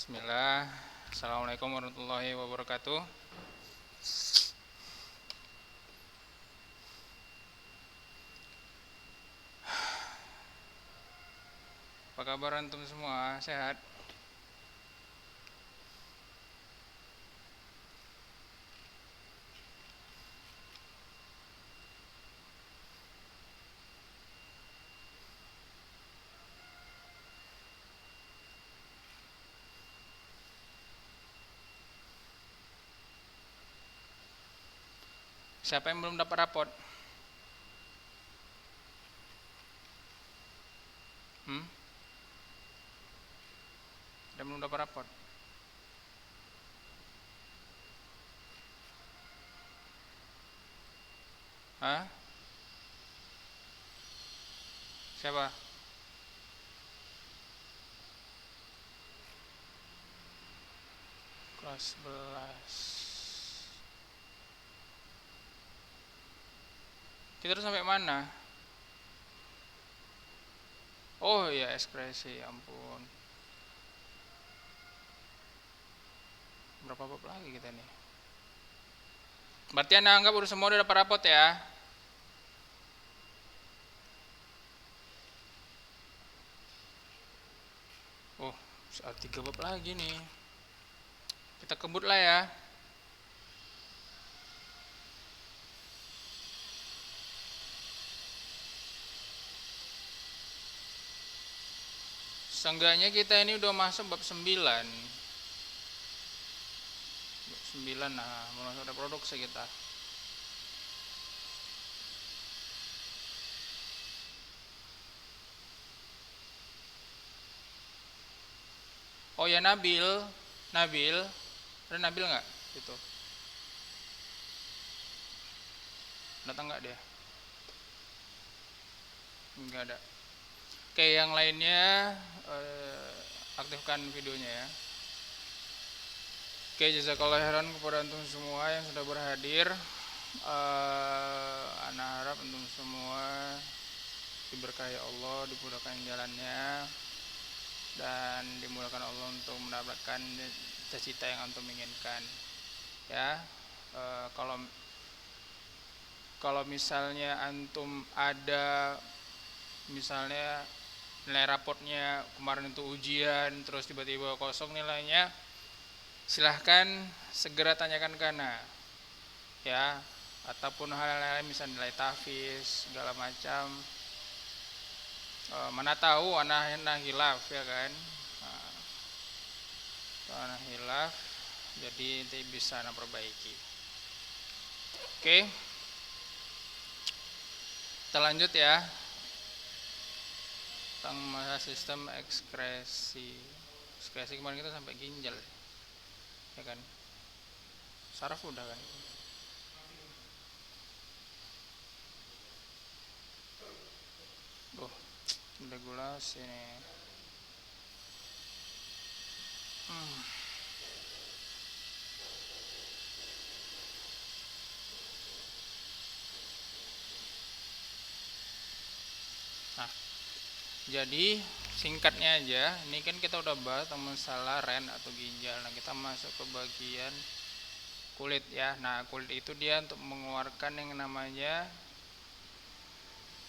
Bismillah. Assalamualaikum warahmatullahi wabarakatuh. Apa kabar antum semua? Sehat? Siapa yang belum dapat rapot? Hmm? Ada yang belum dapat rapot? Hah? Siapa? Kelas 11. Kita udah sampai mana? Oh iya, ekspresi, ampun. Berapa bab lagi kita nih? Berarti anda anggap udah semua udah dapat rapot ya? Oh, soal 3 bab lagi nih. Kita kebut lah ya. Seenggaknya kita ini udah masuk bab 9. Bab 9, nah, mau masuk reproduksi kita. Oh ya, Nabil, ada Nabil nggak? Itu datang nggak dia? Nggak ada. Oke, yang lainnya aktifkan videonya ya. Oke, jazakallah khairan kepada antum semua yang sudah berhadir. Ana harap antum semua diberkahi Allah, dimudahkan jalannya, dan dimudahkan Allah untuk mendapatkan cita-cita yang antum inginkan. Ya, kalau misalnya antum ada misalnya nilai rapotnya kemarin itu ujian terus tiba-tiba kosong nilainya, silahkan segera tanyakan ke ana ya, ataupun hal-hal lain misalnya nilai tahfiz segala macam. Mana tahu ana hilaf ya kan, ana hilaf jadi nanti bisa ana perbaiki. Oke, kita lanjut ya tentang masalah sistem ekskresi kemarin kita sampai ginjal ya kan, saraf udah kan. Regulasi nih. Nah, jadi singkatnya aja, ini kan kita udah bahas tentang masalah ren atau ginjal. Nah, kita masuk ke bagian kulit ya. Nah, kulit itu dia untuk mengeluarkan yang namanya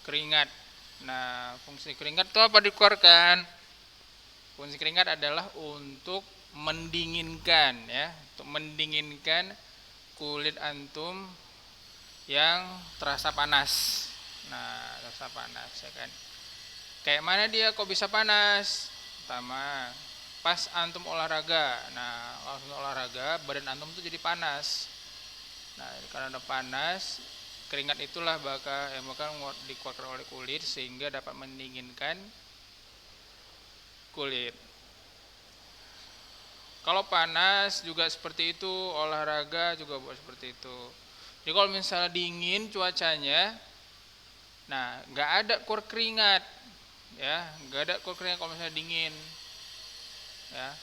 keringat. Nah, fungsi keringat itu apa dikeluarkan? Fungsi keringat adalah untuk mendinginkan ya, untuk mendinginkan kulit antum yang terasa panas. Nah, terasa panas ya kan. Kayak mana dia kok bisa panas? Pertama, pas antum olahraga. Nah, langsung olahraga, badan antum tuh jadi panas. Nah, karena udah panas, keringat itulah yang bakal dikeluarkan oleh kulit sehingga dapat mendinginkan kulit. Kalau panas juga seperti itu, olahraga juga buat seperti itu. Jadi kalau misalnya dingin cuacanya, nah nggak ada keluar keringat, ya nggak ada keluar keringat kalau misalnya dingin, ya.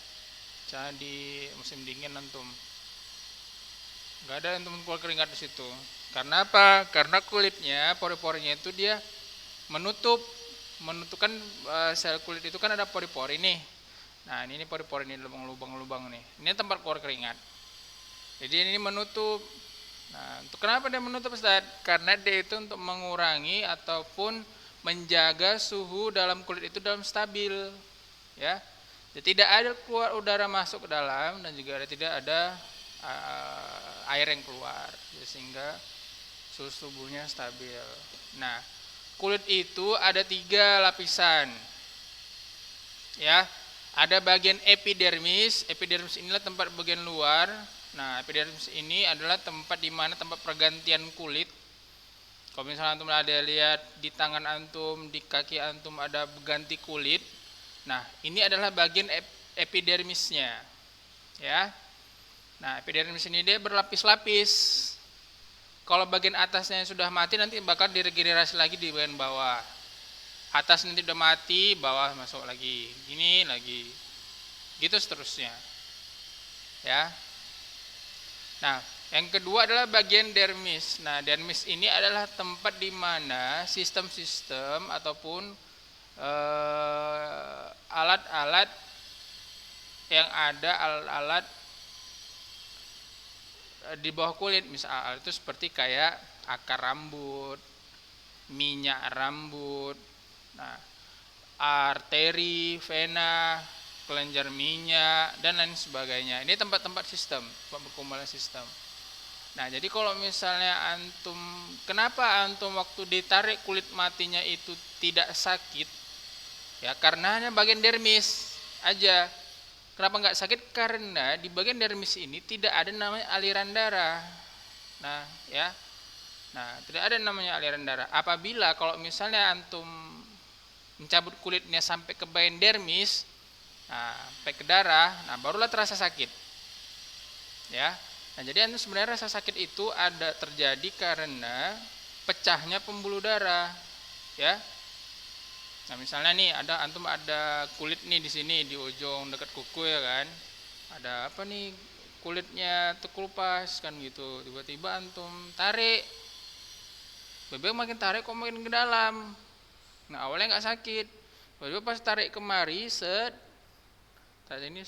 Misalnya di musim dingin antum, nggak ada antum keluar keringat di situ. Karena apa? Karena kulitnya, pori-porinya itu dia menutupkan sel kulit itu kan ada pori-pori nih. Nah, ini pori-pori ini lubang-lubang nih. Ini tempat keluar keringat. Jadi ini menutup. Nah, untuk kenapa dia menutup, Ustaz? Karena dia itu untuk mengurangi ataupun menjaga suhu dalam kulit itu dalam stabil, ya. Jadi tidak ada keluar udara masuk ke dalam dan juga tidak ada air yang keluar, sehingga suhu tubuhnya stabil. Nah, kulit itu ada 3 lapisan, ya. Ada bagian epidermis. Epidermis inilah tempat bagian luar. Nah, epidermis ini adalah tempat di mana tempat pergantian kulit. Kalau misalnya antum ada lihat di tangan antum, di kaki antum ada ganti kulit. Nah, ini adalah bagian epidermisnya, ya. Nah, epidermis ini dia berlapis-lapis. Kalau bagian atasnya sudah mati, nanti bakal diregenerasi lagi di bagian bawah. Atas nanti udah mati, bawah masuk lagi, ini lagi, gitu seterusnya, ya. Nah, yang kedua adalah bagian dermis. Nah, dermis ini adalah tempat di mana sistem-sistem ataupun alat-alat yang ada, alat-alat di bawah kulit, misal itu seperti kayak akar rambut, minyak rambut, nah, arteri, vena, kelenjar minyak, dan lain sebagainya. Ini tempat-tempat sistem, tempat berkumpulan sistem. Nah, jadi kalau misalnya antum, kenapa antum waktu ditarik kulit matinya itu tidak sakit? Ya, karena hanya bagian dermis aja. Kenapa nggak sakit? Karena di bagian dermis ini tidak ada namanya aliran darah. Nah, ya. Nah, tidak ada namanya aliran darah. Apabila kalau misalnya antum mencabut kulitnya sampai ke bagian dermis, nah, sampai ke darah, nah barulah terasa sakit. Ya. Nah, jadi antum sebenarnya rasa sakit itu ada terjadi karena pecahnya pembuluh darah, ya. Nah, misalnya nih antum ada kulit nih di sini di ujung dekat kuku, ya kan. Ada apa nih, kulitnya terkelupas kan gitu. Tiba-tiba antum tarik. Bebek makin tarik kok makin ke dalam. Nah, awalnya nggak sakit. Tiba-tiba pas tarik kemari, saat ini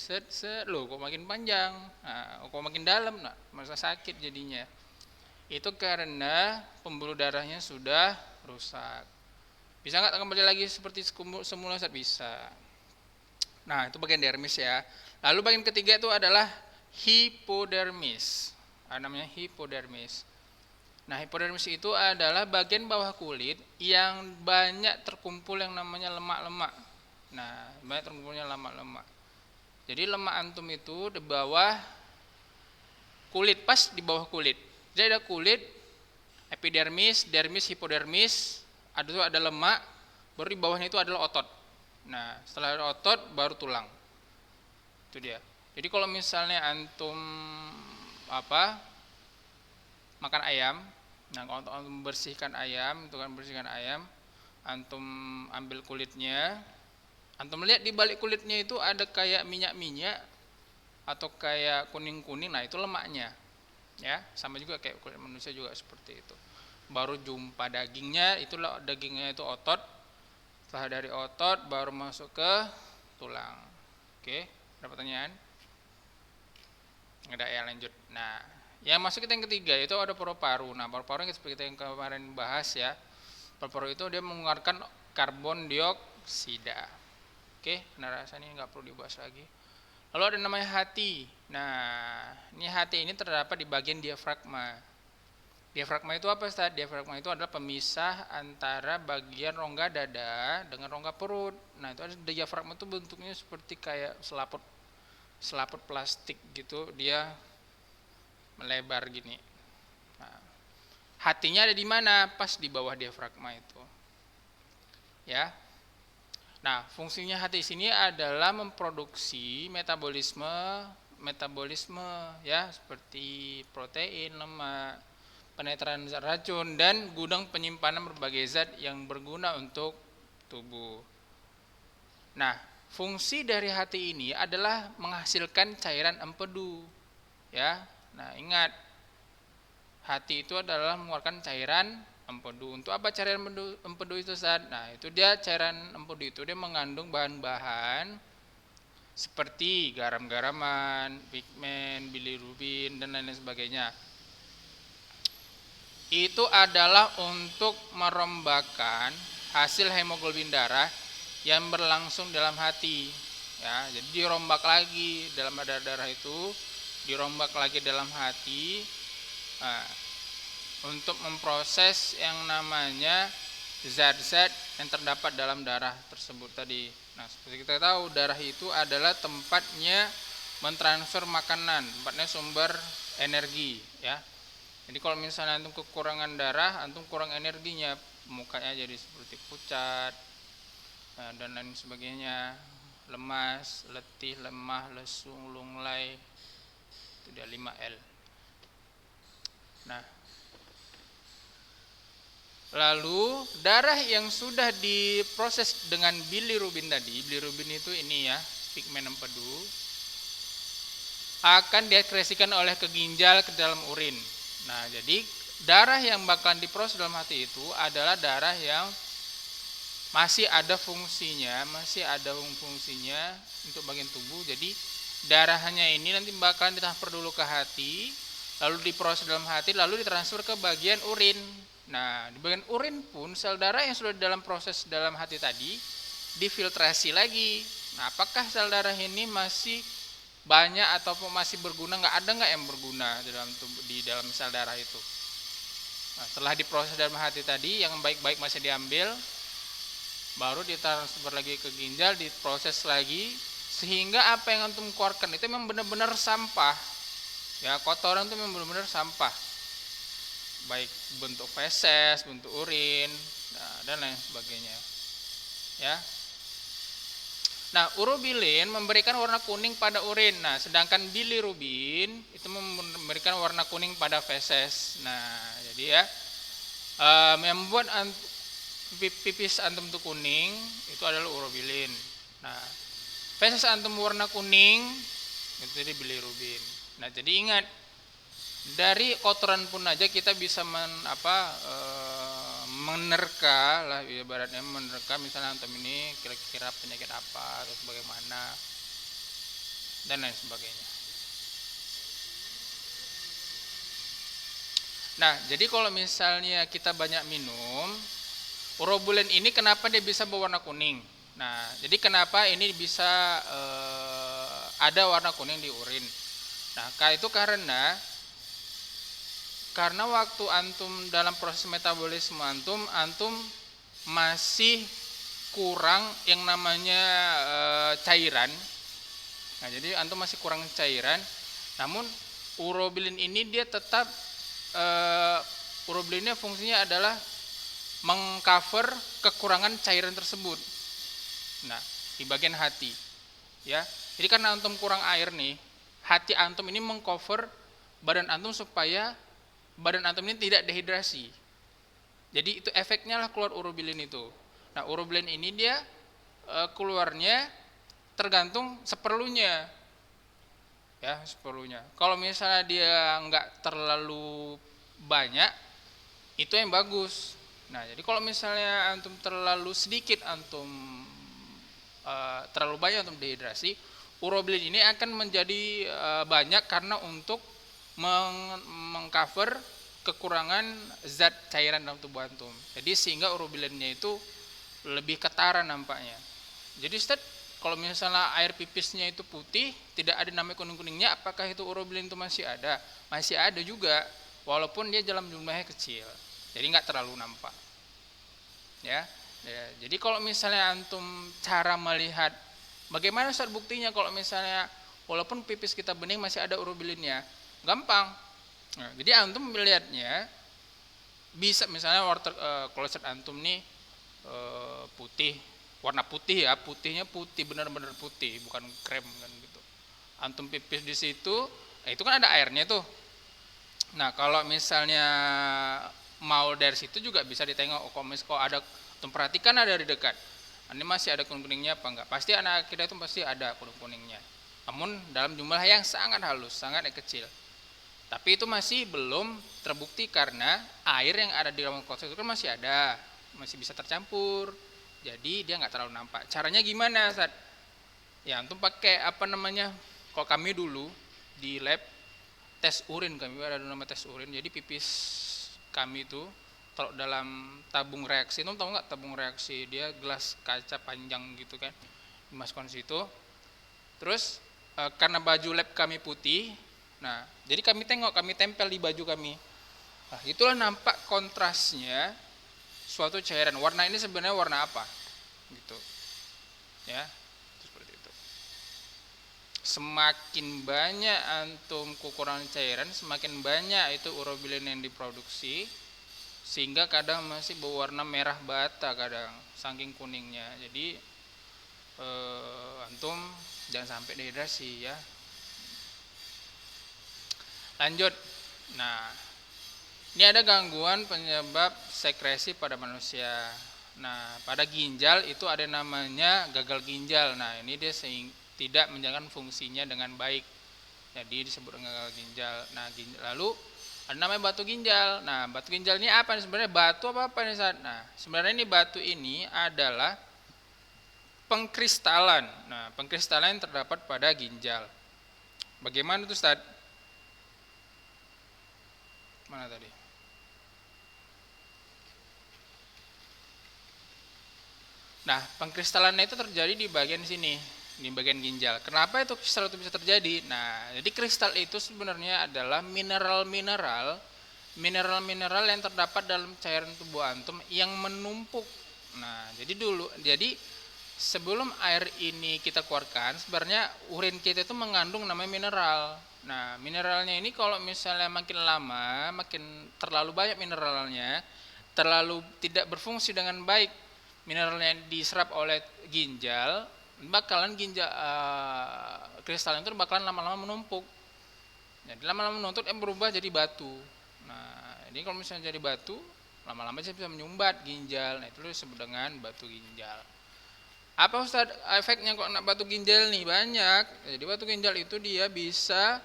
loh kok makin panjang. Nah, kok makin dalam, nah, masa sakit jadinya. Itu karena pembuluh darahnya sudah rusak. Bisa nggak kembali lagi seperti semula? Saat bisa. Nah, itu bagian dermis, ya. Lalu bagian ketiga itu adalah hipodermis. Namanya hipodermis. Nah, hipodermis itu adalah bagian bawah kulit yang banyak terkumpul yang namanya lemak-lemak. Nah, banyak terkumpulnya lemak-lemak. Jadi lemak antum itu di bawah kulit, pas di bawah kulit. Jadi ada kulit, epidermis, dermis, hipodermis, ada lemak, baru di bawahnya itu adalah otot. Nah, setelah ada otot baru tulang. Itu dia. Jadi kalau misalnya antum makan ayam, nah kalau antum bersihkan ayam, antum ambil kulitnya, antum lihat di balik kulitnya itu ada kayak minyak-minyak atau kayak kuning-kuning, nah itu lemaknya. Ya, sama juga kayak kulit manusia juga seperti itu. Baru jumpa dagingnya, itulah dagingnya itu otot. Setelah dari otot baru masuk ke tulang. Oke, ada pertanyaan? Ada, ya, lanjut. Nah, yang masuk kita yang ketiga itu ada paru-paru. Nah, paru-paru yang seperti yang kemarin bahas, ya. Paru-paru itu dia mengeluarkan karbon dioksida. Oke, nah rasanya nggak perlu dibahas lagi. Lalu ada namanya hati. Nah, ini hati ini terdapat di bagian diafragma. Diafragma itu apa, Ustaz? Diafragma itu adalah pemisah antara bagian rongga dada dengan rongga perut. Nah, itu ada diafragma itu bentuknya seperti kayak selaput plastik gitu, dia melebar gini. Nah, hatinya ada di mana? Pas di bawah diafragma itu. Ya. Nah, fungsinya hati sini adalah memproduksi metabolisme, ya, seperti protein, lemak, penetran racun, dan gudang penyimpanan berbagai zat yang berguna untuk tubuh. Nah, fungsi dari hati ini adalah menghasilkan cairan empedu, ya. Nah, ingat, hati itu adalah mengeluarkan cairan empedu. Untuk apa cairan empedu itu, Ustaz? Nah, itu dia cairan empedu itu dia mengandung bahan-bahan seperti garam-garaman, pigmen, bilirubin, dan lain-lain sebagainya. Itu adalah untuk merombakan hasil hemoglobin darah yang berlangsung dalam hati. Ya, jadi dirombak lagi dalam darah itu, dirombak lagi dalam hati. Nah, untuk memproses yang namanya zat-zat yang terdapat dalam darah tersebut tadi. Nah, seperti kita tahu, darah itu adalah tempatnya mentransfer makanan, tempatnya sumber energi, ya. Jadi kalau misalnya antum kekurangan darah, antum kurang energinya, mukanya jadi seperti pucat, dan lain sebagainya, lemas, letih, lemah, lesu, lunglai. Itu dia 5L. Nah, lalu darah yang sudah diproses dengan bilirubin tadi, bilirubin itu ini ya, pigmen empedu, akan diekskresikan oleh ke ginjal, ke dalam urin. Nah, jadi darah yang bakalan diproses dalam hati itu adalah darah yang masih ada fungsinya, untuk bagian tubuh. Jadi darahnya ini nanti bakalan ditransfer dulu ke hati, lalu diproses dalam hati, lalu ditransfer ke bagian urin. Nah, di bagian urin pun sel darah yang sudah dalam proses dalam hati tadi difiltrasi lagi. Nah, apakah sel darah ini masih banyak ataupun masih berguna? Ada nggak yang berguna di dalam sel darah itu? Nah, setelah diproses dalam hati tadi, yang baik-baik masih diambil, baru ditransfer lagi ke ginjal, diproses lagi, sehingga apa yang antum keluarkan itu memang benar-benar sampah. Ya, kotoran itu memang benar-benar sampah, baik bentuk feses, bentuk urin, dan lain sebagainya. Ya. Nah, urobilin memberikan warna kuning pada urin. Nah, sedangkan bilirubin itu memberikan warna kuning pada feses. Nah, jadi ya, yang membuat pipis antum itu kuning itu adalah urobilin. Nah, feses antum warna kuning itu jadi bilirubin. Nah, jadi ingat, dari kotoran pun aja kita bisa menerka lah, ibaratnya menerka misalnya antum ini kira-kira penyakit apa atau bagaimana dan lain sebagainya. Nah, jadi kalau misalnya kita banyak minum urobilin ini, kenapa dia bisa berwarna kuning? Nah, jadi kenapa ini bisa ada warna kuning di urin? Nah, itu karena waktu antum dalam proses metabolisme antum masih kurang yang namanya cairan. Nah, jadi antum masih kurang cairan. Namun urobilin ini dia tetap urobilinnya fungsinya adalah mengcover kekurangan cairan tersebut. Nah, di bagian hati, ya. Jadi karena antum kurang air nih, hati antum ini mengcover badan antum supaya badan antum ini tidak dehidrasi. Jadi itu efeknya lah keluar urobilin itu. Nah, urobilin ini dia keluarnya tergantung seperlunya. Ya, seperlunya. Kalau misalnya dia nggak terlalu banyak, itu yang bagus. Nah, jadi kalau misalnya antum terlalu sedikit, terlalu banyak antum dehidrasi, urobilin ini akan menjadi banyak karena untuk mengcover kekurangan zat cairan dalam tubuh antum. Jadi sehingga urobilinnya itu lebih ketara nampaknya. Jadi kalau misalnya air pipisnya itu putih, tidak ada namanya kuning-kuningnya, apakah itu urobilin itu masih ada? Masih ada juga, walaupun dia dalam jumlahnya kecil. Jadi nggak terlalu nampak. Ya, jadi kalau misalnya antum cara melihat bagaimana Ustaz buktinya kalau misalnya walaupun pipis kita bening masih ada urobilinnya, gampang. Nah, jadi antum melihatnya bisa misalnya kalau Ustaz antum nih putih, warna putih ya, putihnya putih, benar-benar putih, bukan krem kan gitu. Antum pipis di situ, itu kan ada airnya tuh. Nah, kalau misalnya mau dari situ juga bisa ditengok, kalau ada, antum perhatikan ada di dekat, ini masih ada kuning-kuningnya apa enggak? Pasti anak kita itu pasti ada kuning-kuningnya. Namun dalam jumlah yang sangat halus, sangat kecil. Tapi itu masih belum terbukti karena air yang ada di dalam kotak itu kan masih ada, masih bisa tercampur. Jadi dia nggak terlalu nampak. Caranya gimana, Ustaz? Ya, antum pakai apa namanya? Kalau kami dulu di lab tes urin, kami ada nama tes urin. Jadi pipis kami itu taruh dalam tabung reaksi. Antum tahu nggak tabung reaksi? Dia gelas kaca panjang gitu kan. Dimasukkan situ. Terus karena baju lab kami putih, nah jadi kami tengok, kami tempel di baju kami. Nah, itulah nampak kontrasnya suatu cairan. Warna ini sebenarnya warna apa? Gitu. Ya, seperti itu. Semakin banyak antum kekurangan cairan, semakin banyak itu urobilin yang diproduksi, sehingga kadang masih berwarna merah bata kadang, saking kuningnya. Jadi antum jangan sampai dehidrasi ya. Lanjut. Nah, ini ada gangguan penyebab sekresi pada manusia. Nah, pada ginjal itu ada namanya gagal ginjal. Nah, ini dia tidak menjalankan fungsinya dengan baik. Jadi disebut dengan gagal ginjal. Nah, lalu ada namanya batu ginjal. Nah, batu ginjal ini apa nih sebenarnya? Batu apa nih Ustaz? Nah, sebenarnya ini batu ini adalah pengkristalan. Nah, pengkristalan yang terdapat pada ginjal. Bagaimana itu Ustaz? Mana tadi? Nah, pengkristalannya itu terjadi di bagian sini, di bagian ginjal. Kenapa itu kristal itu bisa terjadi? Nah, jadi kristal itu sebenarnya adalah mineral-mineral yang terdapat dalam cairan tubuh antum yang menumpuk. Nah, jadi sebelum air ini kita keluarkan, sebenarnya urin kita itu mengandung namanya mineral. Nah, mineralnya ini kalau misalnya makin lama, makin terlalu banyak mineralnya, terlalu tidak berfungsi dengan baik, mineralnya yang diserap oleh ginjal, bakalan kristal itu bakalan lama-lama menumpuk. Jadi lama-lama menuntut berubah jadi batu. Nah, ini kalau misalnya jadi batu, lama-lama bisa menyumbat ginjal. Nah, itu disebut dengan batu ginjal. Apa Ustaz efeknya kok nak batu ginjal nih? Banyak. Jadi batu ginjal itu dia bisa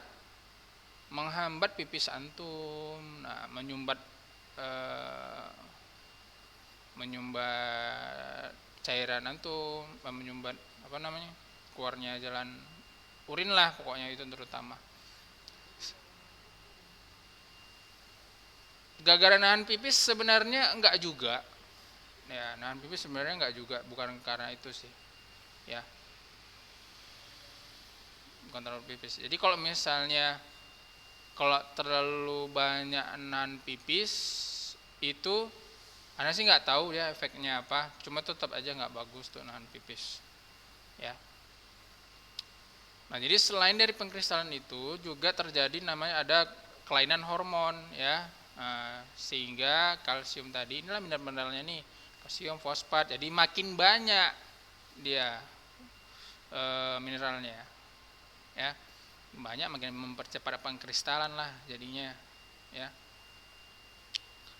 menghambat pipis antum, nah, menyumbat cairan antum, menyumbat apa namanya? Keluarnya jalan urin lah pokoknya itu terutama. Gara-gara nahan pipis sebenarnya enggak juga. Ya, nahan pipis sebenarnya enggak juga, bukan karena itu sih. Ya. Bukan terlalu pipis. Jadi kalau misalnya kalau terlalu banyak nahan pipis itu Anda sih nggak tahu ya efeknya apa, cuma tetap aja nggak bagus tuh nahan pipis, ya. Nah, jadi selain dari pengkristalan itu juga terjadi namanya ada kelainan hormon, ya. Sehingga kalsium tadi inilah mineral-mineralnya nih, kalsium, fosfat, jadi makin banyak dia mineralnya, ya. Banyak makin mempercepat pengkristalan lah jadinya, ya.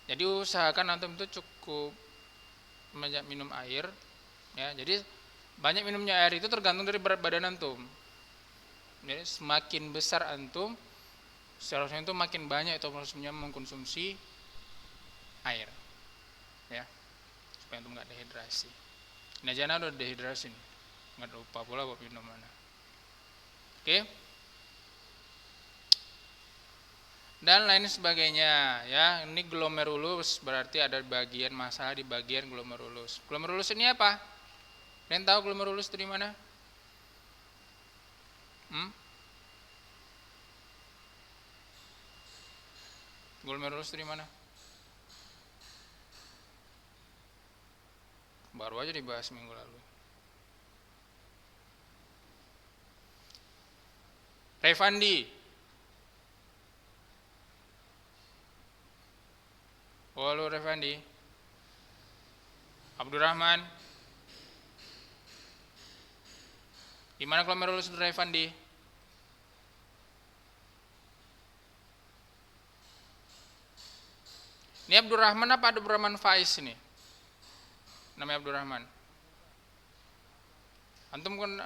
Jadi usahakan antum itu cukup banyak minum air, ya. Jadi banyak minumnya air itu tergantung dari berat badan antum. Jadi semakin besar antum, seharusnya itu makin banyak itu maksudnya mengkonsumsi air, ya, supaya antum nggak dehidrasi. Nah, jangan udah dehidrasi nih, nggak lupa pula buat minum mana. Oke. Dan lain sebagainya, ya. Ini glomerulus berarti ada bagian masalah di bagian glomerulus. Glomerulus ini apa? Kalian tahu glomerulus itu di mana? Glomerulus itu di mana? Baru aja dibahas minggu lalu. Revandi. Halo Revandi. Abdurrahman. Di mana glomerulus Revandi? Ini Abdurrahman apa Abdurrahman Faiz ini? Namanya Abdurrahman. Antum kan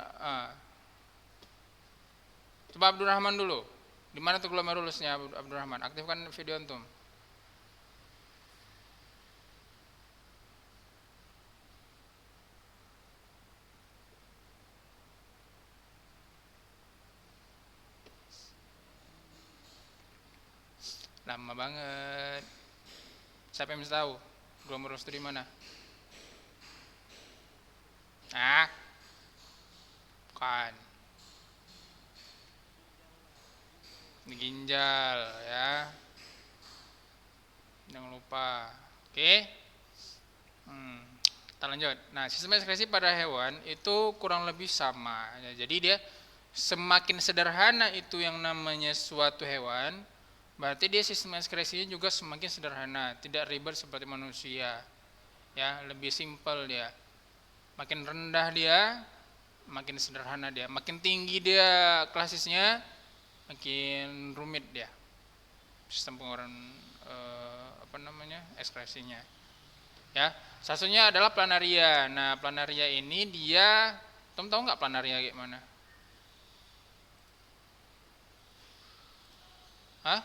coba Abdurrahman dulu. Di mana tuh glomerulusnya Abdurrahman? Aktifkan video antum. Lama banget. Siapa yang bisa tahu? Glomerulus itu di mana? Ah, bukan. Di ginjal ya. Jangan lupa. Oke. Kita lanjut. Nah, sistem ekskresi pada hewan itu kurang lebih sama. Ya, jadi dia semakin sederhana itu yang namanya suatu hewan, berarti dia sistem ekskresinya juga semakin sederhana, tidak ribet seperti manusia. Ya, lebih simpel dia. Makin rendah dia, makin sederhana dia. Makin tinggi dia klasisnya, makin rumit dia. Sistem pengeluaran ekskresinya. Ya, satunya adalah planaria. Nah, planaria ini dia, kamu tahu nggak planaria gimana? Hah?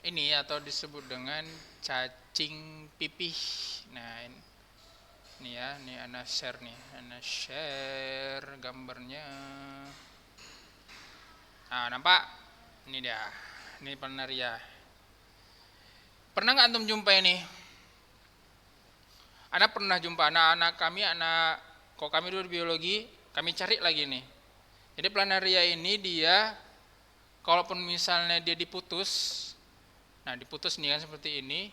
Ini atau disebut dengan cacing pipih. Nah, ini ya, ini Ana share nih, Ana share gambarnya. Nah, nampak? Ini dia, ini planaria. Pernah nggak antum jumpa ini? Ana pernah jumpa anak-anak kami, kok kami dulu di biologi, kami cari lagi nih. Jadi planaria ini dia, kalaupun misalnya dia diputus, nah diputus nih kan seperti ini,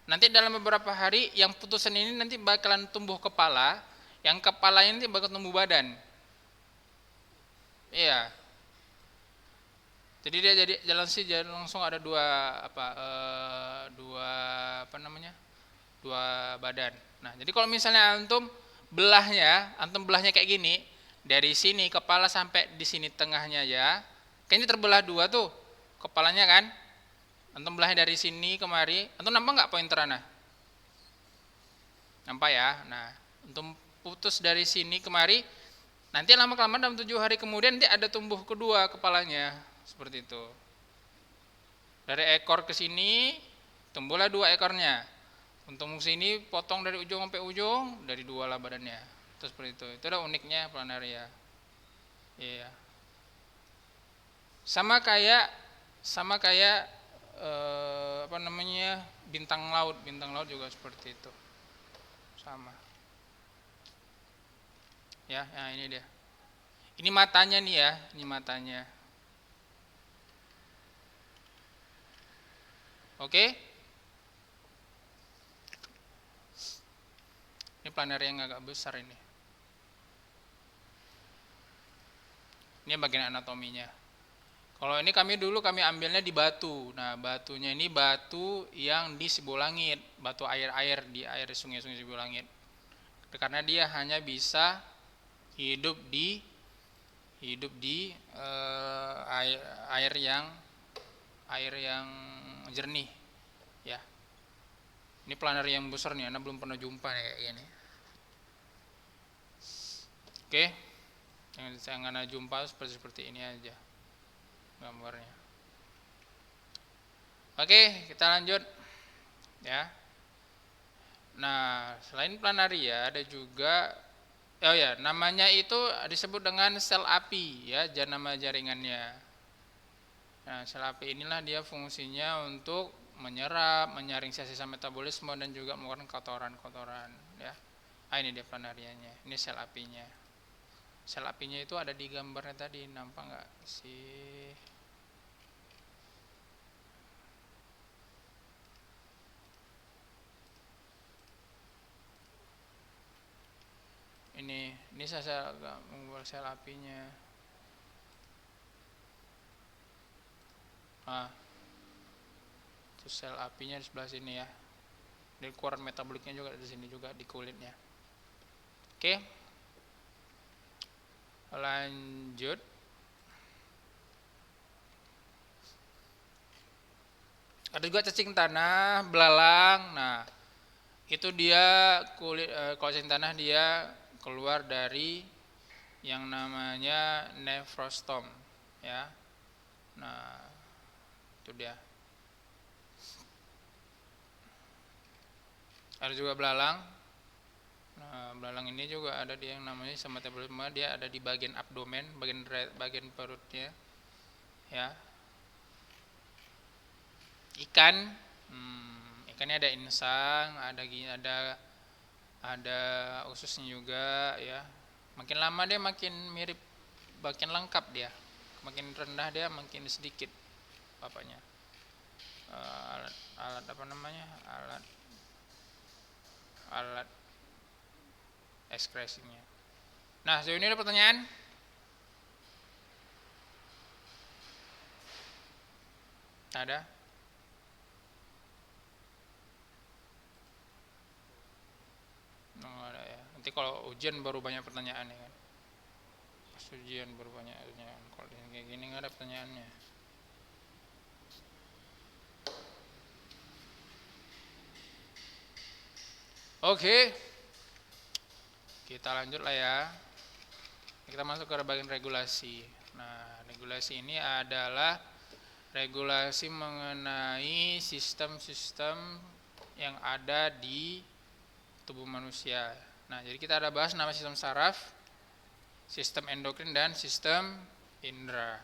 nanti dalam beberapa hari yang putusan ini nanti bakalan tumbuh kepala, yang kepalanya nanti bakal tumbuh badan. Iya. Jadi dia jadi langsung ada dua badan. Nah, jadi kalau misalnya antum belahnya kayak gini, dari sini kepala sampai di sini tengahnya ya, kayaknya terbelah dua tuh kepalanya kan. Antum belahnya dari sini kemari, antum nampak nggak pointer Ana? Nampak ya. Nah, antum putus dari sini kemari, nanti lama-kelamaan dalam 7 hari kemudian nanti ada tumbuh kedua kepalanya, seperti itu. Dari ekor ke sini tumbuhlah 2 ekornya. Untuk sini potong dari ujung sampai ujung, dari 2 lah badannya. Terus seperti itu. Itu adalah uniknya planaria. Iya. Sama kayak bintang laut juga seperti itu. Sama. Ya, nah ini dia. Ini matanya nih ya, ini matanya. Oke? Ini planaria yang agak besar ini. Ini bagian anatominya. Kalau ini kami ambilnya di batu. Nah, batunya ini batu yang di Sibolangit, batu air di sungai-sungai Sibolangit. Karena dia hanya bisa hidup di air yang jernih, ya. Ini planaria yang besar nih, Anda belum pernah jumpa kayak gini. Oke, yang Anda jumpa seperti ini aja gambarnya. Oke, kita lanjut ya. Nah, selain planaria ada juga namanya itu disebut dengan sel api ya, nama jaringannya. Nah, sel api inilah dia fungsinya untuk menyerap, menyaring sisa-sisa metabolisme dan juga mengeluarkan kotoran-kotoran ya. Ini dia planarianya. Ini sel apinya. Sel apinya itu ada di gambarnya tadi, nampak nggak sih? Ini saya agak membuat sel apinya. Itu sel apinya di sebelah sini ya. Dan keluaran metaboliknya juga di sini juga di kulitnya. Oke. Lanjut. Ada juga cacing tanah, belalang. Nah, itu dia kalau cacing tanah dia keluar dari yang namanya nephrostom ya. Nah, itu dia. Ada juga belalang. Nah, belalang ini juga ada di yang namanya sistem metabolisme, dia ada di bagian abdomen, bagian perutnya, ya. Ikan, ikannya ada insang, ada ususnya juga, ya. Makin lama dia makin mirip, makin lengkap dia. Makin rendah dia makin sedikit apanya. Alat apa namanya? Alat ekskresinya. Nah, sejauh ini ada pertanyaan? Ada? Ada ya. Nanti kalau ujian baru banyak pertanyaan ya kan. Pas ujian baru banyak pertanyaan. Kalau kayak gini nggak ada pertanyaannya. Oke. Kita lanjut lah ya. Kita masuk ke bagian regulasi. Nah, regulasi ini adalah regulasi mengenai sistem-sistem yang ada di tubuh manusia. Nah, jadi kita ada bahas nama sistem saraf, sistem endokrin dan sistem indera,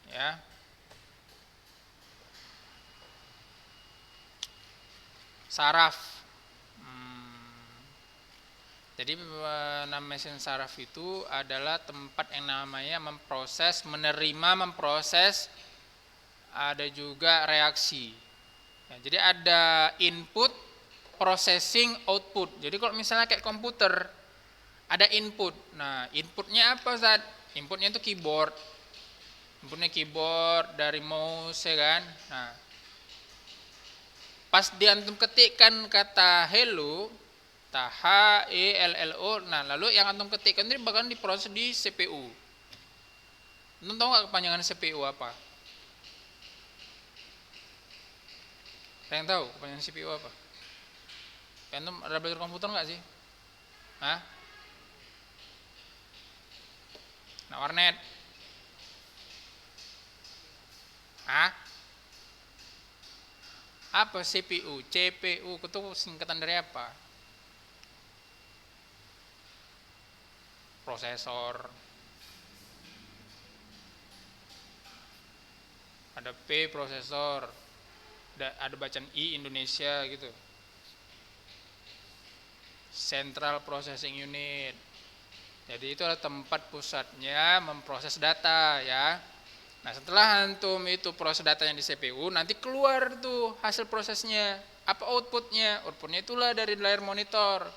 ya. Saraf. Jadi nama sistem saraf itu adalah tempat yang namanya memproses, ada juga reaksi. Ya, jadi ada input, processing, output. Jadi kalau misalnya kayak komputer, ada input. Nah, inputnya apa, Zat? Inputnya itu keyboard. Inputnya keyboard dari mouse, ya kan? Nah, pas diantum ketikkan kata hello, HELLO, nah lalu yang antum ketikkan ini bakal diproses di CPU. Antum tahu nggak kepanjangan CPU apa? Ada yang tahu kepanjangan CPU apa? Antum ada belajar komputer nggak sih? Hah? Nah, warnet. Hah? Apa CPU? CPU itu singkatan dari apa? Prosesor. Ada P prosesor. Ada bacaan I Indonesia gitu. Central Processing Unit. Jadi itu adalah tempat pusatnya memproses data, ya. Nah, setelah antum itu proses datanya di CPU, nanti keluar tuh hasil prosesnya. Apa outputnya? Outputnya itulah dari layar monitor.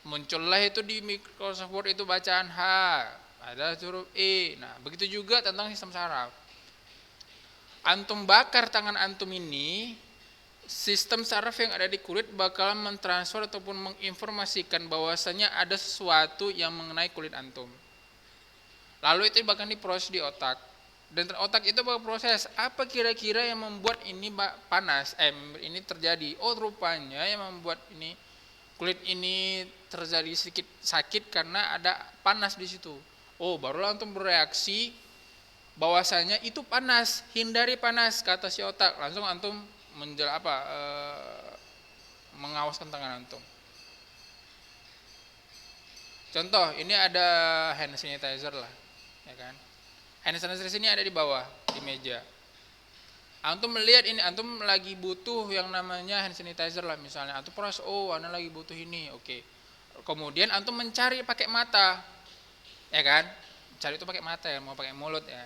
Muncullah itu di Microsoft Word itu bacaan H, ada huruf E. Nah, begitu juga tentang sistem saraf. Antum bakar tangan antum ini, sistem saraf yang ada di kulit bakal mentransfer ataupun menginformasikan bahwasanya ada sesuatu yang mengenai kulit antum. Lalu itu bakal diproses di otak. Dan otak itu bakal proses apa kira-kira yang membuat ini panas, ini terjadi. Oh, rupanya yang membuat ini kulit ini terjadi sedikit sakit karena ada panas di situ. Oh, barulah antum bereaksi bahwasanya itu panas, hindari panas, kata si otak. Langsung antum mengawaskan tangan antum. Contoh, ini ada hand sanitizer lah, ya kan? Hand sanitizer ini ada di bawah di meja. Antum melihat ini, antum lagi butuh yang namanya hand sanitizer lah misalnya. Antum proses, oh, anda lagi butuh ini, oke. Kemudian antum mencari pakai mata, ya kan? Cari itu pakai mata ya, mau pakai mulut ya.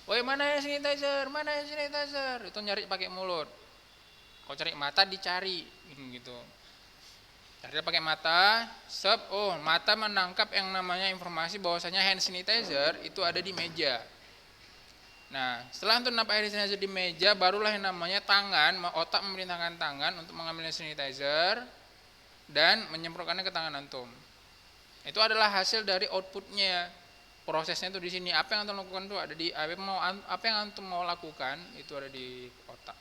Woi, mana hand sanitizer? Mana hand sanitizer? Itu nyari pakai mulut. Kalau cari mata dicari, gitu. Cari pakai mata, mata menangkap yang namanya informasi bahwasanya hand sanitizer itu ada di meja. Nah, setelah antum nampak hand sanitizer di meja, barulah yang namanya otak memerintahkan tangan untuk mengambil hand sanitizer dan menyemprotkannya ke tangan antum. Itu adalah hasil dari outputnya. Prosesnya itu di sini. Apa yang antum lakukan itu ada di apa yang antum mau lakukan itu ada di otak.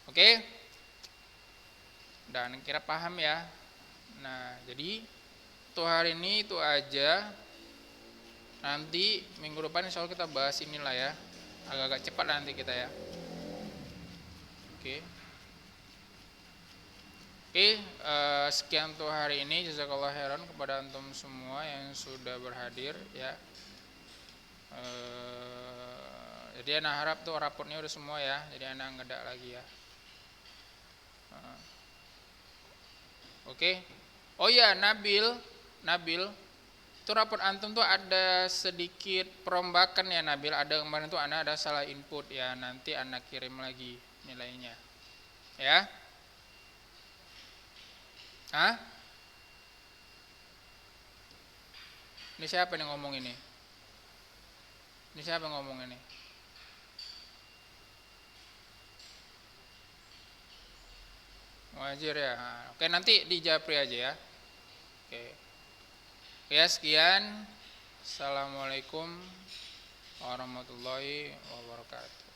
Oke? Dan kira paham ya. Nah, jadi untuk hari ini itu aja. Nanti minggu depan insya Allah kita bahas inilah ya. Agak-agak cepat nanti kita ya. Oke. Oke, sekian untuk hari ini. Jazakallah khairan kepada antum semua yang sudah berhadir ya. Jadi anak harap tuh raportnya udah semua ya. Jadi anak ngedak lagi ya. Oke. Oh iya, Nabil, itu raport antum tuh ada sedikit perombakan ya Nabil. Ada kemarin tuh anak ada salah input ya. Nanti anak kirim lagi nilainya. Ya. Hah? Ini siapa yang ngomong ini? Ini siapa yang ngomong ini? Wajir ya. Oke, nanti di Japri aja ya. Oke. Ya, sekian. Assalamualaikum warahmatullahi wabarakatuh.